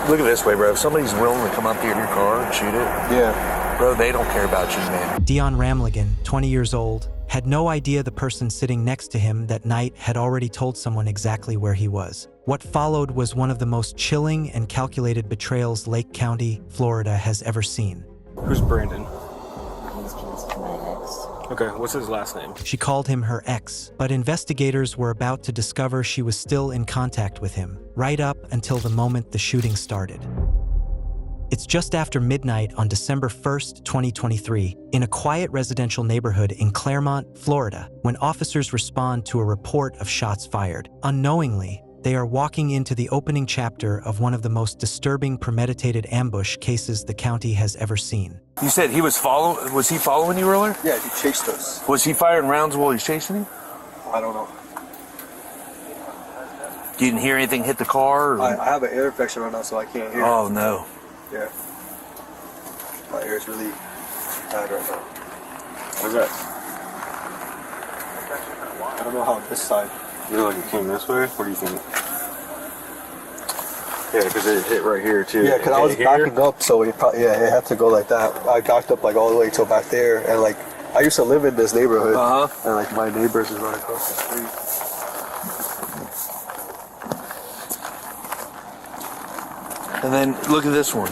Look at it this way, bro. If somebody's willing to come up to your car and shoot it, Yeah. bro, they don't care about you, man. Deon Ramlagan, 20 years old, had no idea the person sitting next to him that night had already told someone exactly where he was. What followed was one of the most chilling and calculated betrayals Lake County, Florida has ever seen. Who's Brandon? He's just my ex. Okay, what's his last name? She called him her ex, but investigators were about to discover she was still in contact with him, right up until the moment the shooting started. It's just after midnight on December 1st, 2023, in a quiet residential neighborhood in Clermont, Florida, when officers respond to a report of shots fired. Unknowingly, they are walking into the opening chapter of one of the most disturbing premeditated ambush cases the county has ever seen. You said he was following you earlier? Yeah, he chased us. Was he firing rounds while he was chasing you? I don't know. You didn't hear anything hit the car? Or? I have an ear infection right now, so I can't hear. Oh, no. Yeah. My ear is really bad right now. What's that? I don't know how this side. You look like it came this way? What do you think? Yeah, because it hit right here too. Yeah, because I was backing up, so it had to go like that. I backed up like all the way till back there, and like I used to live in this neighborhood, and like my neighbors is right across the street. And then look at this one.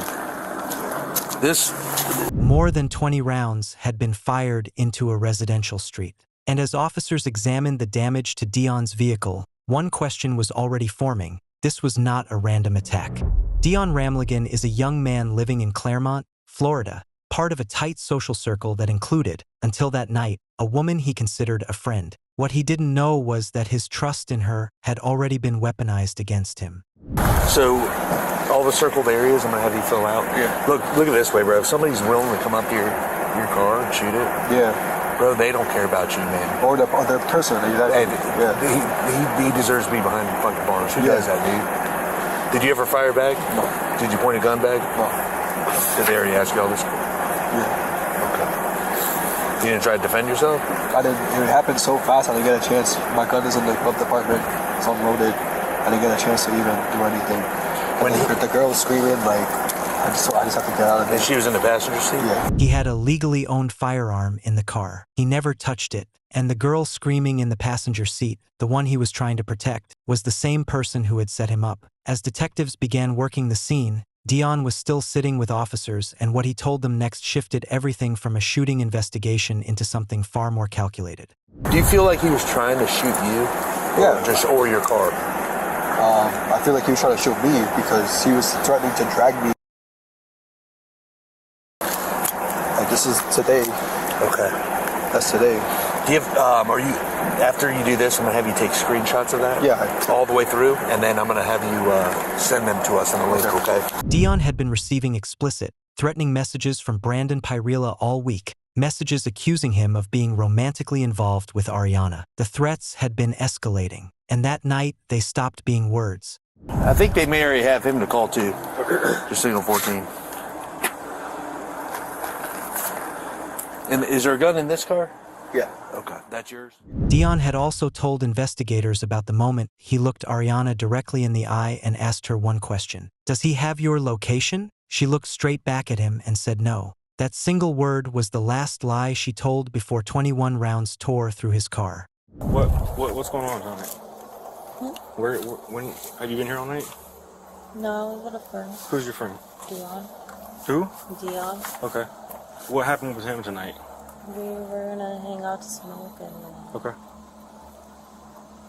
More than 20 rounds had been fired into a residential street. And as officers examined the damage to Deon's vehicle, one question was already forming. This was not a random attack. Deon Ramlagan is a young man living in Clermont, Florida, part of a tight social circle that included, until that night, a woman he considered a friend. What he didn't know was that his trust in her had already been weaponized against him. So, all the circled areas I'm going to have you fill out. Yeah. Look at it this way, bro. If somebody's willing to come up to your car and shoot it, Yeah. bro, they don't care about you, man. Or the person. And Yeah. he deserves to be behind the fucking bars. Who Yeah. does that, dude? Did you ever fire back? No. Did you point a gun back? No. Did they already ask you all this? Yeah. Okay. You didn't try to defend yourself? I didn't. It happened so fast. I didn't get a chance. My gun is in the glove department. It's unloaded. I didn't get a chance to even do anything. When the girl was screaming, like I just had to get out of there. And she was in the passenger seat? Yeah. He had a legally owned firearm in the car. He never touched it. And the girl screaming in the passenger seat, the one he was trying to protect, was the same person who had set him up. As detectives began working the scene, Deon was still sitting with officers, and what he told them next shifted everything from a shooting investigation into something far more calculated. Do you feel like he was trying to shoot you? Yeah. Or your car? I feel like he was trying to shoot me because he was threatening to drag me. Like this is today. Okay. That's today. Do you have, after you do this, I'm going to have you take screenshots of that? Yeah. All the way through, and then I'm going to have you send them to us in a link, okay? Deon had been receiving explicit, threatening messages from Brandon Pirela all week, messages accusing him of being romantically involved with Arianna. The threats had been escalating, and that night they stopped being words. I think they may already have him to call too. Just signal 14. And is there a gun in this car? Yeah. Okay, that's yours? Deon had also told investigators about the moment he looked Arianna directly in the eye and asked her one question. Does he have your location? She looked straight back at him and said no. That single word was the last lie she told before 21 rounds tore through his car. What's going on tonight? When have you been here all night? No, I was with a friend. Who's your friend? Deon. Who? Deon. Okay. What happened with him tonight? We were gonna hang out to smoke, and Okay.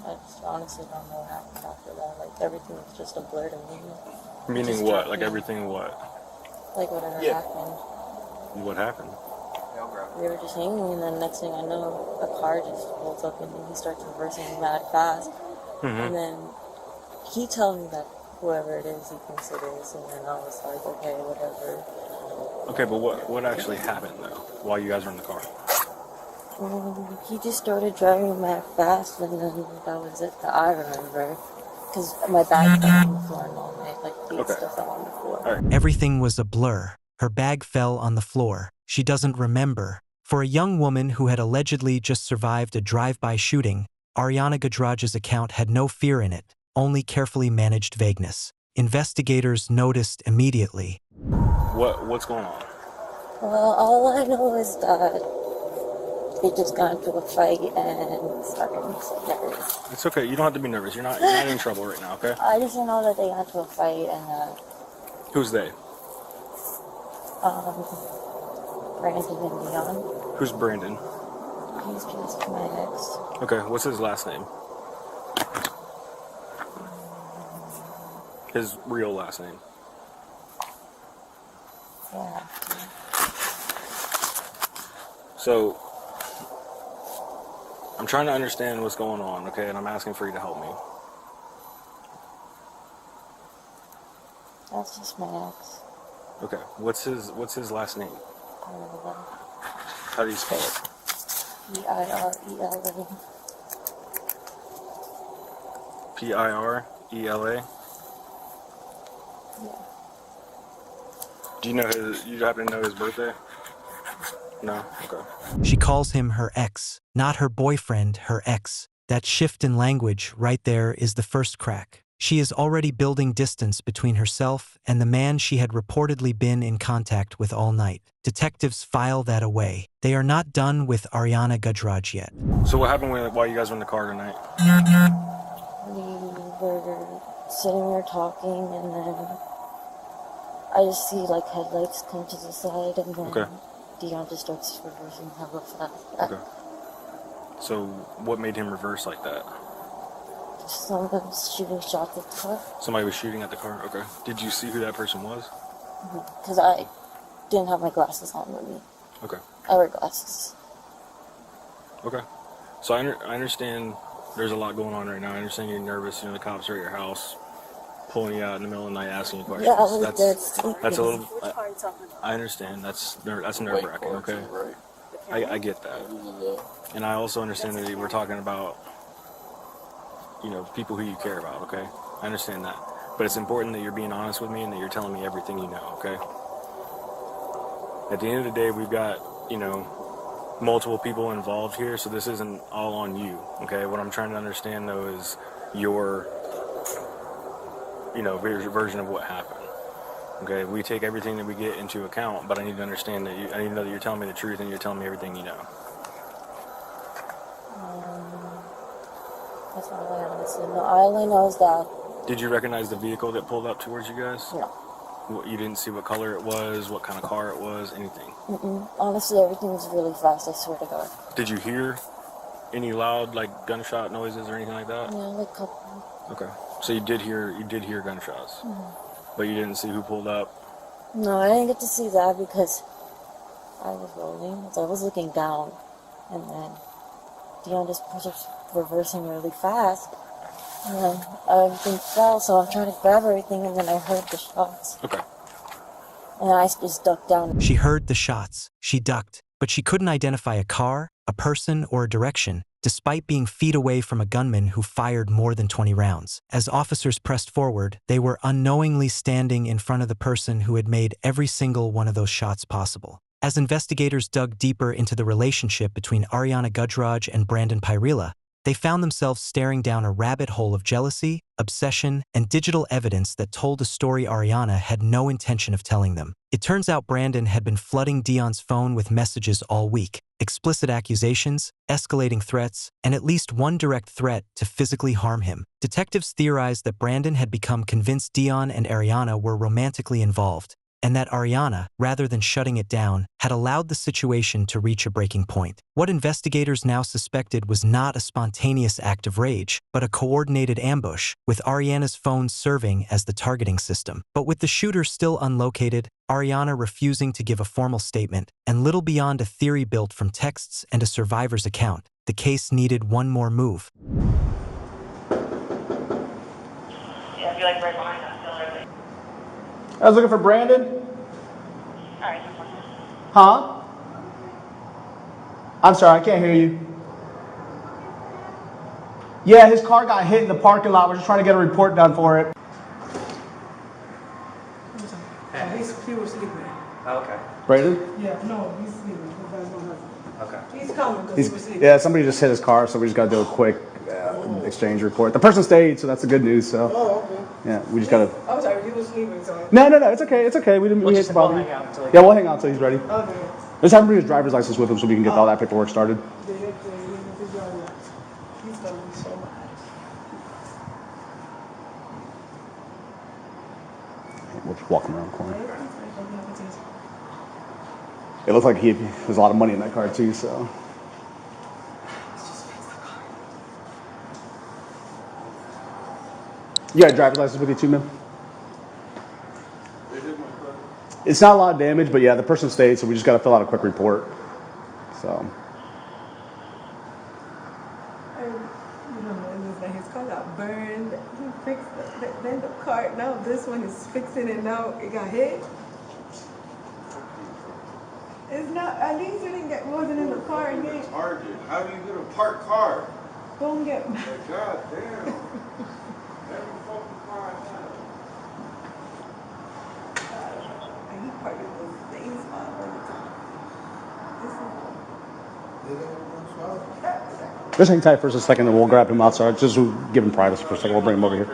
I just honestly don't know what happened after that. Like everything was just a blur to me. Meaning Just what? dropped Like me. everything what? Like whatever Yeah. happened. What happened? We were just hanging, and then next thing I know, a car just pulls up, and then he starts reversing mad fast. And then he tells me that whoever it is, he thinks it is, and then I was like, okay, whatever. Okay, but what actually happened though while you guys were in the car? He just started driving mad fast, and then that was it that I remember. Because my bag fell on the floor and all night, like the stuff fell on the floor. All right. Everything was a blur. Her bag fell on the floor. She doesn't remember. For a young woman who had allegedly just survived a drive-by shooting, Arianna Gajraj's account had no fear in it, only carefully managed vagueness. investigators noticed immediately. What's going on? Well, all I know is that they just got into a fight and started getting so nervous. It's okay. You don't have to be nervous. You're not in trouble right now, okay? I just know that they got into a fight and Who's they? Brandon and Deon. Who's Brandon? He's just my ex. Okay, what's his last name? His real last name. Yeah. So, I'm trying to understand what's going on, okay? And I'm asking for you to help me. That's just my ex. Okay, what's his last name? Pirela. How do you spell it? Pirela. Pirela? Yeah. Do you happen to know his birthday? No? Okay. She calls him her ex, not her boyfriend, her ex. That shift in language right there is the first crack. She is already building distance between herself and the man she had reportedly been in contact with all night. Detectives file that away. They are not done with Arianna Gajraj yet. So what happened while you guys were in the car tonight? We were sitting there talking, and then I just see like headlights come to the side, and then Okay. Deon just starts reversing hella fast. Okay. So what made him reverse like that? Someone was shooting shots at the car Somebody was shooting at the car? Okay. Did you see who that person was? because I didn't have my glasses on with me. Okay. I wear glasses. Okay. So I understand there's a lot going on right now. I understand you're nervous. You know, the cops are at your house, pulling you out in the middle of the night, asking you questions. Yeah, I was dead sleeping. That's a little. I understand. That's nerve-wracking. Okay. I get that, and I also understand that we're talking about, you know, people who you care about. Okay. I understand that, but it's important that you're being honest with me and that you're telling me everything you know. Okay. At the end of the day, we've got, you know, multiple people involved here, so this isn't all on you, okay? What I'm trying to understand, though, is your, you know, version of what happened, okay? We take everything that we get into account, but I need to understand that I need to know that you're telling me the truth and you're telling me everything you know. That's all I honestly know. All I know is that Did you recognize the vehicle that pulled up towards you guys? no. You didn't see what color it was, what kind of car it was, anything? Honestly, everything was really fast. I swear to God. Did you hear any loud, like, gunshot noises or anything like that? Yeah, like a couple. Okay, so you did hear gunshots, but you didn't see who pulled up. No, I didn't get to see that because I was rolling. So I was looking down, and then Deon just starts reversing really fast. And then everything fell, so I'm trying to grab everything, and then I heard the shots. Okay. And I just ducked down. She heard the shots. She ducked, but she couldn't identify a car, a person, or a direction, despite being feet away from a gunman who fired more than 20 rounds. As officers pressed forward, they were unknowingly standing in front of the person who had made every single one of those shots possible. As investigators dug deeper into the relationship between Arianna Gajraj and Brandon Pirela, they found themselves staring down a rabbit hole of jealousy, obsession, and digital evidence that told a story Arianna had no intention of telling them. It turns out Brandon had been flooding Deon's phone with messages all week, explicit accusations, escalating threats, and at least one direct threat to physically harm him. Detectives theorized that Brandon had become convinced Deon and Arianna were romantically involved, and that Arianna, rather than shutting it down, had allowed the situation to reach a breaking point. What investigators now suspected was not a spontaneous act of rage, but a coordinated ambush, with Arianna's phone serving as the targeting system. But with the shooter still unlocated, Arianna refusing to give a formal statement, and little beyond a theory built from texts and a survivor's account, the case needed one more move. Yeah, I feel like right behind us. I was looking for Brandon. Alright. Huh? I'm sorry, I can't hear you. Yeah, his car got hit in the parking lot. We're just trying to get a report done for it. He was sleeping. Okay. Brandon? Yeah, no, he's sleeping. Okay. He's coming because he was sleeping. Yeah, somebody just hit his car, so we just got to do a quick exchange report. The person stayed, so that's the good news. So. Oh, okay. Yeah, we just gotta. I'm sorry, he was sleeping, so. No, it's okay. It's okay. We hate to bother you. Yeah, we'll hang out until he's ready. Okay. Let's have him bring his driver's license with him so we can get all that paperwork started. He's gonna be so mad. We'll just walk him around the corner. It looks like there's a lot of money in that car too, so. You got a driver's license with you too, man? It's not a lot of damage, but yeah, the person stayed, so we just got to fill out a quick report. So. His car got burned. He fixed then the car. Now this one is fixing it. Now it got hit. It's not. At least it wasn't in the car and hit. Target. How do you get a parked car? Don't get. Like, God damn. Every fucking car I And he parked in the same spot all the time. Just hang tight for just a second and we'll grab him outside. Just give him privacy for a second. We'll bring him over here.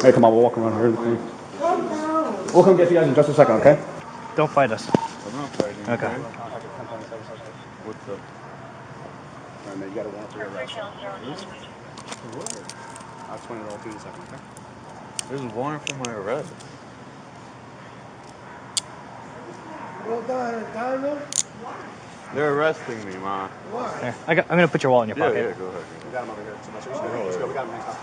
Hey, come on, we'll walk around here. Calm down. We'll come get you guys in just a second, okay? Don't fight us. I'm not fighting. Okay. What's up? Alright, man, you got a warrant for your arrest. I'll explain it all to you in a second, okay? There's a warrant for my arrest. They're arresting me, Ma. Here, I'm gonna put your wallet in your pocket. Yeah, go ahead. We got him over here. Let's go. We got him next time.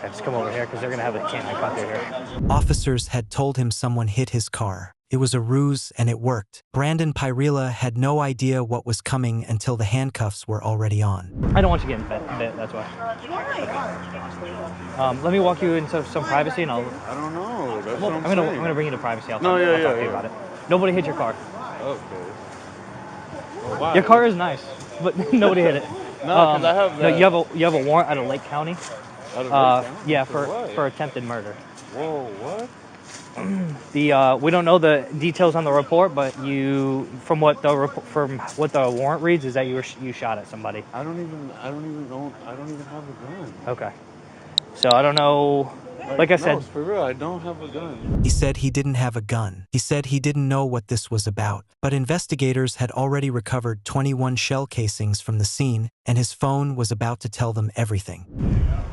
Yeah, just come over here because they're gonna have a canine cut through here. Officers had told him someone hit his car. It was a ruse and it worked. Brandon Pirela had no idea what was coming until the handcuffs were already on. I don't want you getting bit, that's why. Let me walk you into some privacy and I don't know. That's what I'm gonna bring you to privacy. I'll talk to you about it. Nobody hit your car. Okay. Well, why? Your car is nice, but nobody hit it. No, because I have that. No, you have a warrant out of Lake County. Out of Lake County? Yeah, what? for attempted murder. Whoa, what? We don't know the details on the report, but from what the warrant reads is that you shot at somebody. I don't even have a gun. Okay. So I don't know. Like I said, for real, I don't have a gun. he said he didn't have a gun. He said he didn't know what this was about. But investigators had already recovered 21 shell casings from the scene, and his phone was about to tell them everything.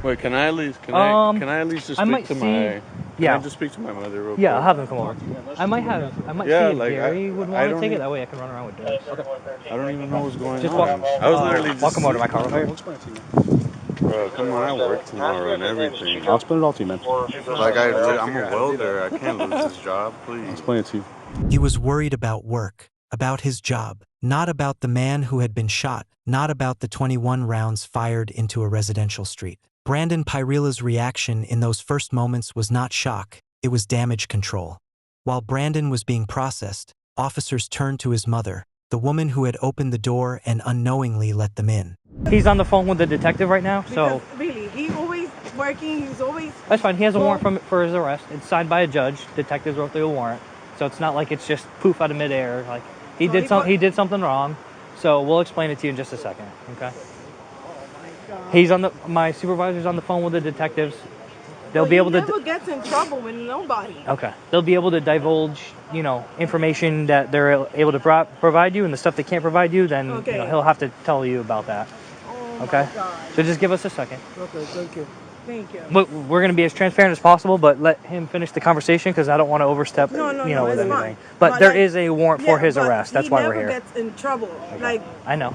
Wait, can I at least just speak to my? Can I just speak to my mother real quick? Yeah, I'll have them come over. I might see if Gary would want to take it. That way I can run around with Gary. Okay. I don't even know what's going Just on. I was literally just walk him over to my car. Bro, come on, I work tomorrow and everything. I'll explain it all to you, man. Like, I'm a welder. I can't lose this job, please. I'll explain it to you. He was worried about work, about his job, not about the man who had been shot, not about the 21 rounds fired into a residential street. Brandon Pirela's reaction in those first moments was not shock, it was damage control. While Brandon was being processed, officers turned to his mother, the woman who had opened the door and unknowingly let them in. He's on the phone with the detective right now, so... Because, really, he's always working, he's always... That's fine, he has a warrant for his arrest. It's signed by a judge. Detectives wrote through a warrant. So it's not like it's just poof out of midair. Like, he did something wrong. So we'll explain it to you in just a second, okay? He's my supervisor's on the phone with the detectives. They'll be able to... He never gets in trouble with nobody. Okay. They'll be able to divulge, information that they're able to provide you, and the stuff they can't provide you, then he'll have to tell you about that. Oh okay? My God. So just give us a second. Okay, thank you. Thank you. We're going to be as transparent as possible, but let him finish the conversation because I don't want to overstep, with anything. Fine. But there is a warrant for his arrest. That's why we're here. He never gets in trouble. Okay. Like, I know.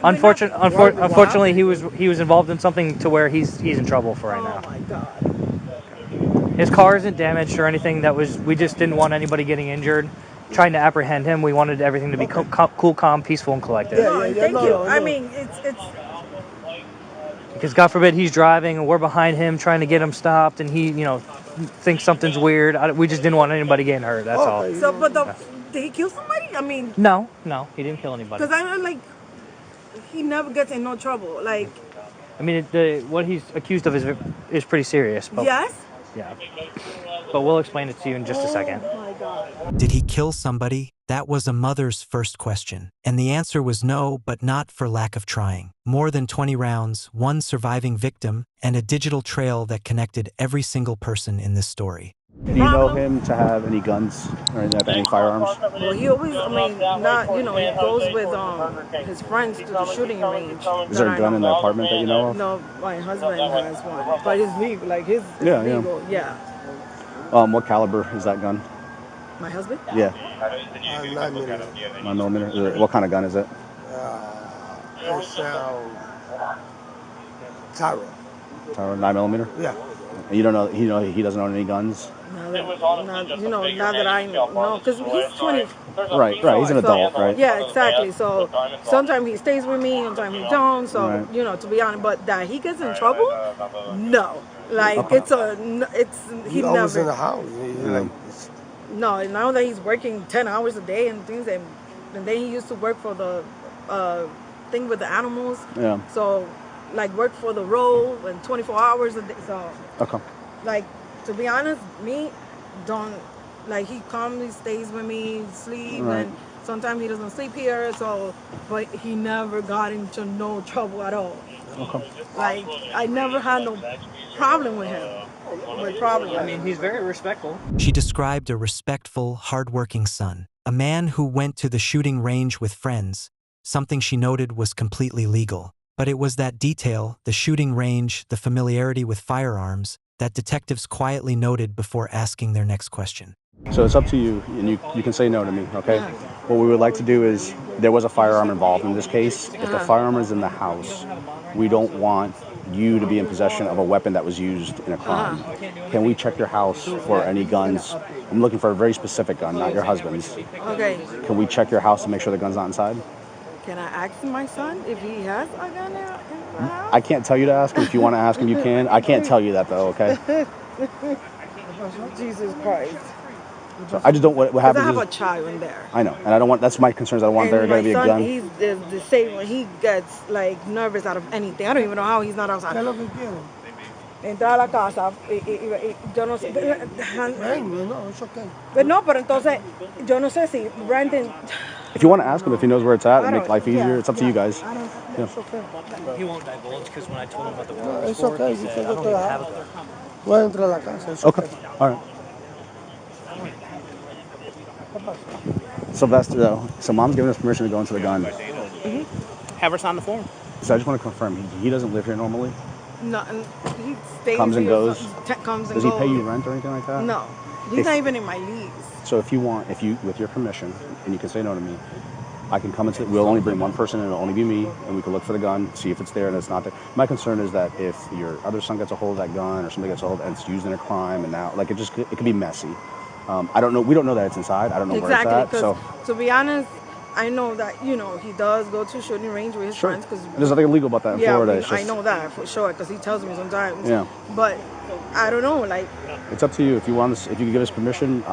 Unfortunately, unfortunately, he was involved in something to where he's in trouble for right now. Oh my God. His car isn't damaged or anything. We just didn't want anybody getting injured. Trying to apprehend him, we wanted everything to be cool, calm, peaceful, and collected. Thank you. I mean, it's. Because God forbid he's driving and we're behind him trying to get him stopped, and he, thinks something's weird. We just didn't want anybody getting hurt. That's all. So, but did he kill somebody? I mean. No, he didn't kill anybody. Because I'm like, he never gets in no trouble. Like. I mean, what he's accused of is pretty serious. But, yes. Yeah. But we'll explain it to you in just a second. Oh my God. Did he kill somebody? That was a mother's first question, and the answer was no, but not for lack of trying. More than 20 rounds, one surviving victim, and a digital trail that connected every single person in this story. Do you know him to have any guns or any firearms? Well, he always, I mean, not, he goes with his friends to the shooting range. Is there a gun in the apartment that you know of? No, my husband has one, but it's legal, like his legal, yeah. What caliber is that gun? My husband? Yeah. 9mm. 9mm. What kind of gun is it? It's Taro. Taro 9mm? Yeah. And you don't know, he doesn't own any guns? Now that I know, because he's 20. Right, he's an adult, right? Yeah, exactly. So sometimes he stays with me, sometimes he don't. So, right. To be honest, but that he gets in trouble, no. Like, he always never. in the house. No, now that he's working 10 hours a day and things, and then he used to work for the thing with the animals. Yeah. So, like, work for the row and 24 hours a day. So, like, to be honest, me, he comes, he stays with me, sleep, right. and sometimes he doesn't sleep here, but he never got into no trouble at all. Okay. Like, I never had no problem with him. I mean, he's very respectful. She described a respectful, hardworking son, a man who went to the shooting range with friends, something she noted was completely legal. But it was that detail, the shooting range, the familiarity with firearms, that detectives quietly noted before asking their next question. So it's up to you, and you can say no to me, okay? What we would like to do is, there was a firearm involved in this case. If the firearm is in the house, we don't want you to be in possession of a weapon that was used in a crime. Can we check your house for any guns? I'm looking for a very specific gun, not your husband's. Okay. Can we check your house to make sure the gun's not inside? Can I ask my son if he has a gun in the house? I can't tell you to ask him. If you want to ask him, you can. I can't tell you that, though, okay? Jesus Christ. So I just don't, what happens I have is, a child in there. I know, and I don't want, that's my concerns. I don't want there to be a gun. My son, he's the same when he gets, like, nervous out of anything. I don't even know how he's not outside. Entrar a la casa, yo no sé. No, pero entonces, yo no sé si Brandon. If you want to ask him if he knows where it's at and make life easier, it's up to you guys. It's okay. He won't divulge because when I told him about the war, It's okay. he said, I don't even have a gun. Voy a entrar a la casa. It's Okay, all right. Sylvester, so mom's giving us permission to go into the gun. Have her sign the form. So I just want to confirm, he doesn't live here normally? No, he stays Comes and here, goes? comes and Does goes. he pay you rent or anything like that? No, he's not even in my lease. So if you, with your permission, and you can say no to me, I can come into, we'll only bring one person and it'll only be me, and we can look for the gun, see if it's there and it's not there. My concern is that if your other son gets a hold of that gun or somebody gets a hold and it's used in a crime and now, like it could be messy. I don't know, we don't know that it's inside, I don't know where it's at. So, to be honest, I know that, he does go to shooting range with his friends. There's nothing illegal about that in Florida. I know that for sure, because he tells me sometimes. Yeah. But I don't know, like. It's up to you. If you can give us permission,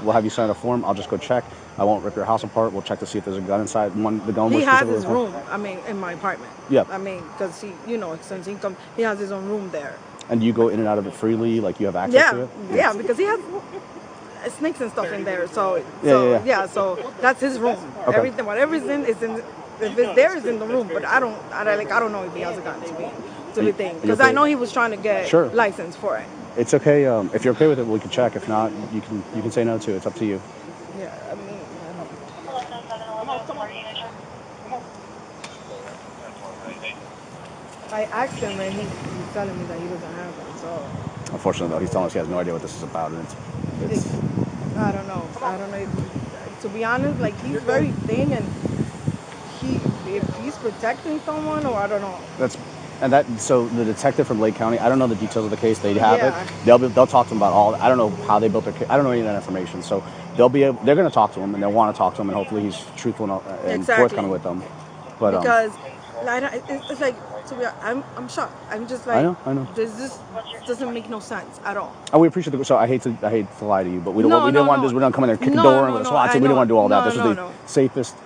we'll have you sign a form. I'll just go check. I won't rip your house apart. We'll check to see if there's a gun inside. He has his room, in my apartment. Yeah. Because since he comes, he has his own room there. And do you go in and out of it freely? Like you have access to it? Yeah, because he has snakes and stuff in there. So that's his room. Okay. Everything, whatever's in, is in. If it's there, is in the room. But I don't know if he has a gun to be thing. Because I know he was trying to get license for it. It's okay. If you're okay with it, we can check. If not, you can say no to it. It's up to you. Yeah, I mean. I asked him and he's telling me that he doesn't have one. So. Unfortunately, though, he's telling us he has no idea what this is about, and it's I don't know. To be honest, like he's very thin, and if he's protecting someone, or I don't know. So the detective from Lake County, I don't know the details of the case. They have it. They'll talk to him about all. I don't know how they built their case. I don't know any of that information. So they're going to talk to him, and they'll want to talk to him, and hopefully he's truthful and forthcoming with them. But because it's like, to be honest, I'm shocked. I'm just like, I know. This doesn't make no sense at all. And we appreciate so I hate to lie to you, but we didn't want to do. We're not coming in there, kick the door and with a SWAT team. We didn't want to do all that. This was the safest,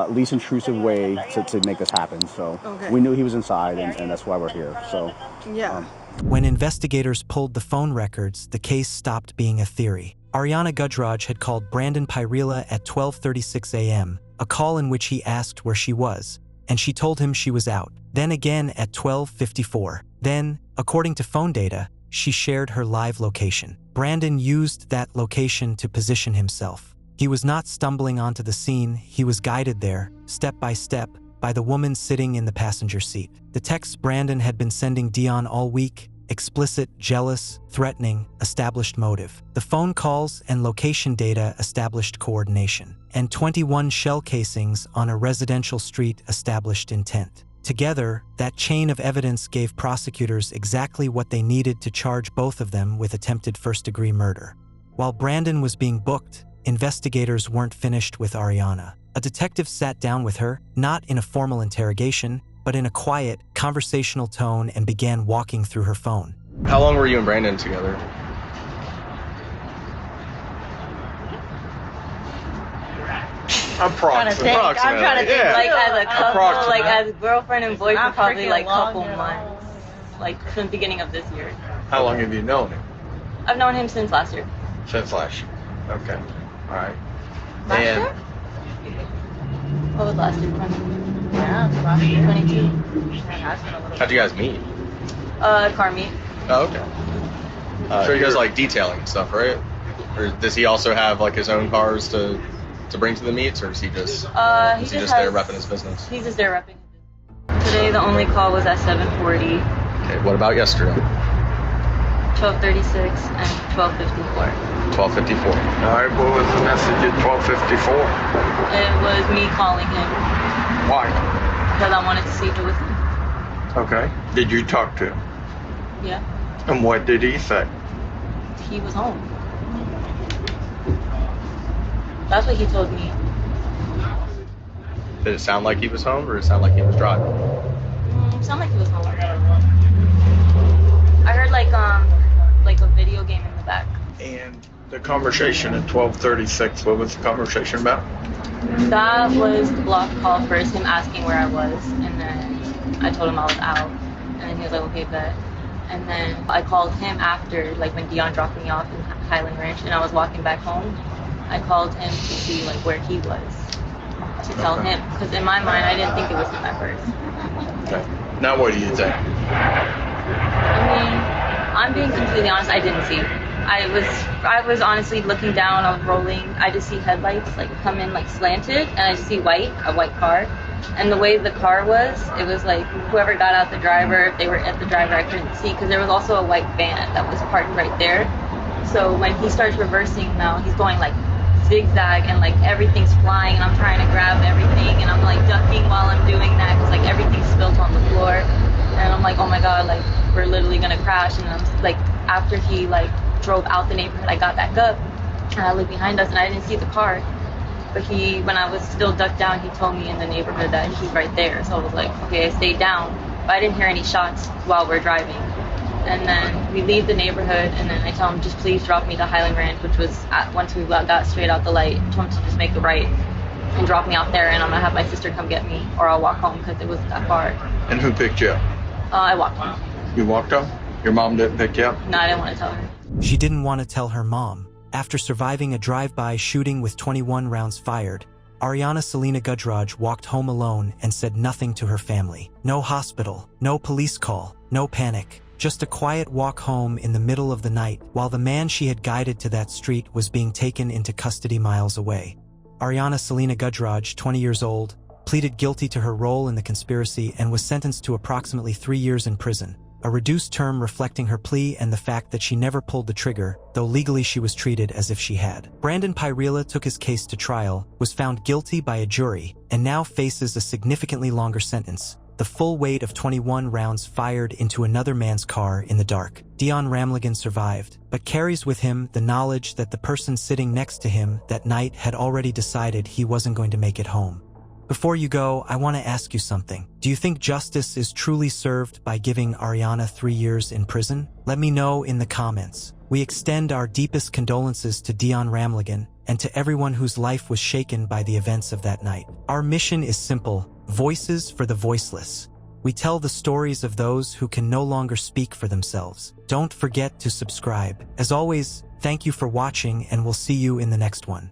least intrusive way to make this happen. So we knew he was inside, and that's why we're here. So yeah. When investigators pulled the phone records, the case stopped being a theory. Arianna Gajraj had called Brandon Pirela at 12:36 a.m., a call in which he asked where she was, and she told him she was out. Then again at 12:54. Then, according to phone data, she shared her live location. Brandon used that location to position himself. He was not stumbling onto the scene, he was guided there, step by step, by the woman sitting in the passenger seat. The texts Brandon had been sending Deon all week, explicit, jealous, threatening, established motive. The phone calls and location data established coordination. And 21 shell casings on a residential street established intent. Together, that chain of evidence gave prosecutors exactly what they needed to charge both of them with attempted first-degree murder. While Brandon was being booked, investigators weren't finished with Arianna. A detective sat down with her, not in a formal interrogation, but in a quiet, conversational tone, and began walking through her phone. How long were you and Brandon together? Approximately. I'm trying to think like as a couple, like as girlfriend and boyfriend, probably like couple months, like from the beginning of this year. How long have you known him? I've known him since last year. Since last year. Okay. All right. Last year? What was last year? Yeah, last year. 22. How'd you guys meet? Car meet. Oh, okay. So you guys like detailing and stuff, right? Or does he also have like his own cars to bring to the meets, or is he just there repping his business? He's just there repping his business. Today the only call was at 7:40. Okay, what about yesterday? 12:36 and 12:54. 12:54. All right, what was the message at 12:54? It was me calling him. Why? Because I wanted to see if it was him. Okay. Did you talk to him? Yeah. And what did he say? He was home. That's what he told me. Did it sound like he was home, or did it sound like he was driving? It sounded like he was home. I heard like a video game in the back. And the conversation at 12:36, what was the conversation about? That was the block call first, him asking where I was, and then I told him I was out, and then he was like, okay, bet. And then I called him after, like when Deon dropped me off in Highland Ranch, and I was walking back home. I called him to see like where he was, to tell him, because in my mind I didn't think it was him at first. Okay. Now what do you think? I mean, I'm being completely honest, I didn't see. I was honestly looking down, I was rolling, I just see headlights like come in like slanted, and I just see a white car. And the way the car was, it was like whoever got out the driver, if they were at the driver, I couldn't see, because there was also a white van that was parked right there. So when he starts reversing now, he's going like zigzag, and like everything's flying, and I'm trying to grab everything, and I'm like ducking while I'm doing that, because like everything's spilled on the floor, and I'm like, oh my god, like we're literally gonna crash. And I'm like, after he like drove out the neighborhood, I got back up and I looked behind us and I didn't see the car, but when I was still ducked down, he told me in the neighborhood that he's right there. So I was like, okay, I stayed down, but I didn't hear any shots while we're driving. And then we leave the neighborhood, and then I tell him, just please drop me to Highland Ranch, which was once we got straight out the light. I told him to just make a right and drop me out there, and I'm gonna have my sister come get me, or I'll walk home, because it wasn't that far. And who picked you up? I walked home. You walked home? Your mom didn't pick you up? No, I didn't want to tell her. She didn't want to tell her mom. After surviving a drive-by shooting with 21 rounds fired, Arianna Selina Gajraj walked home alone and said nothing to her family. No hospital, no police call, no panic. Just a quiet walk home in the middle of the night while the man she had guided to that street was being taken into custody miles away. Arianna Selina Gajraj, 20 years old, pleaded guilty to her role in the conspiracy and was sentenced to approximately 3 years in prison, a reduced term reflecting her plea and the fact that she never pulled the trigger, though legally she was treated as if she had. Brandon Pirela took his case to trial, was found guilty by a jury, and now faces a significantly longer sentence, the full weight of 21 rounds fired into another man's car in the dark. Deon Ramlagan survived, but carries with him the knowledge that the person sitting next to him that night had already decided he wasn't going to make it home. Before you go, I want to ask you something. Do you think justice is truly served by giving Arianna 3 years in prison? Let me know in the comments. We extend our deepest condolences to Deon Ramlagan and to everyone whose life was shaken by the events of that night. Our mission is simple: voices for the voiceless. We tell the stories of those who can no longer speak for themselves. Don't forget to subscribe. As always, Thank you for watching, and we'll see you in the next one.